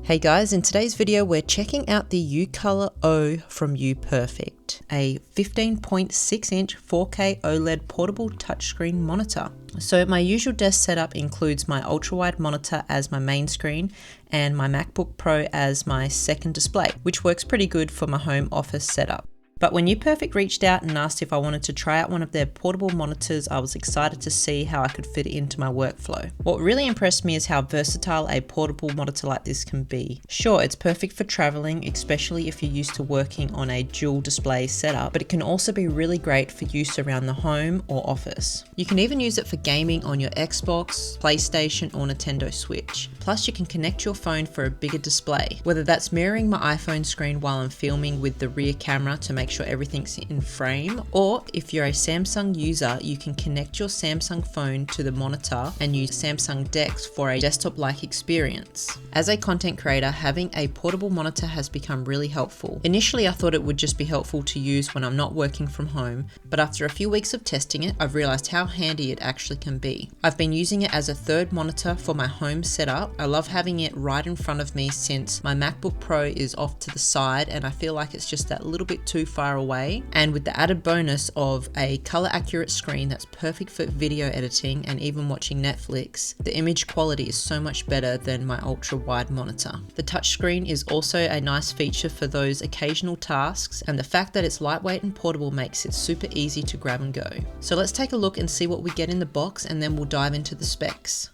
Hey guys, in today's video we're checking out the UColor-O from UPERFECT, a 15.6 inch 4K OLED portable touchscreen monitor. So my usual desk setup includes my ultra-wide monitor as my main screen and my MacBook Pro as my second display, which works pretty good for my home office setup. But when UPERFECT reached out and asked if I wanted to try out one of their portable monitors, I was excited to see how I could fit it into my workflow. What really impressed me is how versatile a portable monitor like this can be. Sure, it's perfect for traveling, especially if you're used to working on a dual display setup, but it can also be really great for use around the home or office. You can even use it for gaming on your Xbox, PlayStation, or Nintendo Switch. Plus, you can connect your phone for a bigger display, whether that's mirroring my iPhone screen while I'm filming with the rear camera to make sure everything's in frame, or if you're a Samsung user, you can connect your Samsung phone to the monitor and use Samsung DeX for a desktop-like experience. As a content creator, having a portable monitor has become really helpful. Initially, I thought it would just be helpful to use when I'm not working from home, but after a few weeks of testing it, I've realized how handy it actually can be. I've been using it as a third monitor for my home setup. I love having it right in front of me since my MacBook Pro is off to the side and I feel like it's just that little bit too far away, and with the added bonus of a color accurate screen that's perfect for video editing and even watching Netflix, the image quality is so much better than my ultra wide monitor. The touchscreen is also a nice feature for those occasional tasks, and the fact that it's lightweight and portable makes it super easy to grab and go. So let's take a look and see what we get in the box, and then we'll dive into the specs.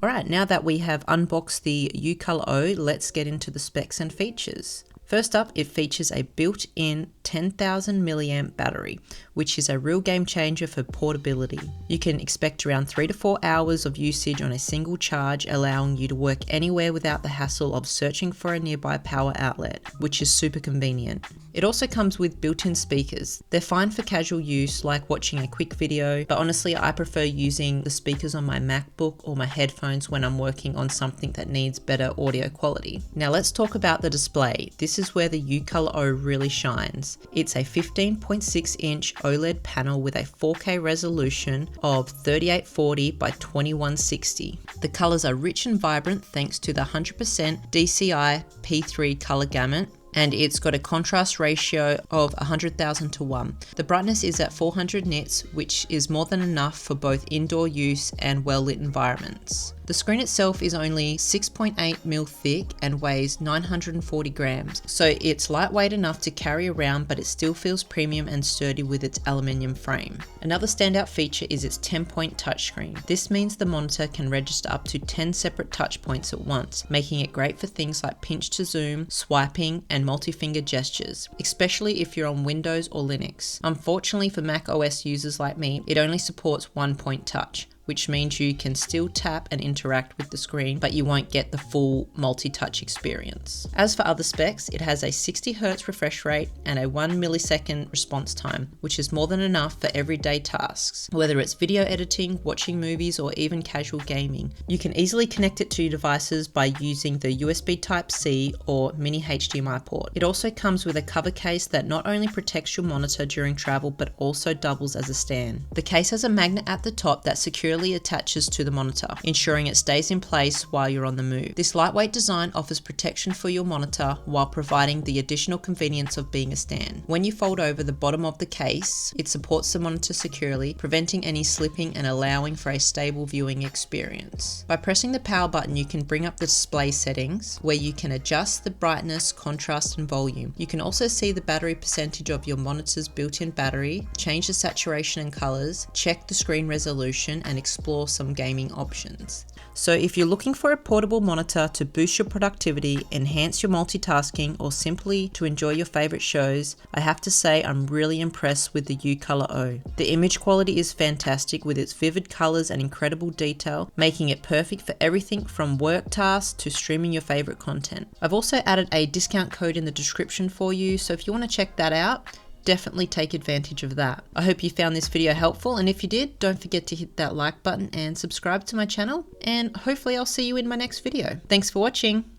Alright, now that we have unboxed the UColor-O, let's get into the specs and features. First up, it features a built-in 10,000 milliamp battery, which is a real game changer for portability. You can expect around 3 to 4 hours of usage on a single charge, allowing you to work anywhere without the hassle of searching for a nearby power outlet, which is super convenient. It also comes with built-in speakers. They're fine for casual use, like watching a quick video, but honestly, I prefer using the speakers on my MacBook or my headphones when I'm working on something that needs better audio quality. Now let's talk about the display. This is where the UColor-O really shines. It's a 15.6 inch OLED panel with a 4K resolution of 3840 by 2160. The colors are rich and vibrant thanks to the 100% DCI P3 color gamut, and it's got a contrast ratio of 100,000 to 1. The brightness is at 400 nits, which is more than enough for both indoor use and well-lit environments. The screen itself is only 6.8mm thick and weighs 940 grams, so it's lightweight enough to carry around, but it still feels premium and sturdy with its aluminium frame. Another standout feature is its 10-point touchscreen. This means the monitor can register up to 10 separate touch points at once, making it great for things like pinch to zoom, swiping, and multi-finger gestures, especially if you're on Windows or Linux. Unfortunately for Mac OS users like me, it only supports 1-point touch, which means you can still tap and interact with the screen, but you won't get the full multi-touch experience. As for other specs, it has a 60Hz refresh rate and a 1 millisecond response time, which is more than enough for everyday tasks. Whether it's video editing, watching movies, or even casual gaming, you can easily connect it to your devices by using the USB Type-C or mini HDMI port. It also comes with a cover case that not only protects your monitor during travel, but also doubles as a stand. The case has a magnet at the top that securely securely attaches to the monitor, ensuring it stays in place while you're on the move. This lightweight design offers protection for your monitor while providing the additional convenience of being a stand. When you fold over the bottom of the case, it supports the monitor securely, preventing any slipping and allowing for a stable viewing experience. By pressing the power button, you can bring up the display settings where you can adjust the brightness, contrast, and volume. You can also see the battery percentage of your monitor's built-in battery, change the saturation and colors, check the screen resolution, and explore some gaming options. So if you're looking for a portable monitor to boost your productivity, enhance your multitasking, or simply to enjoy your favorite shows, I have to say I'm really impressed with the UColor-O. The image quality is fantastic with its vivid colors and incredible detail, making it perfect for everything from work tasks to streaming your favorite content. I've also added a discount code in the description for you, so if you want to check that out, definitely take advantage of that. I hope you found this video helpful, and if you did, don't forget to hit that like button and subscribe to my channel, and hopefully I'll see you in my next video. Thanks for watching.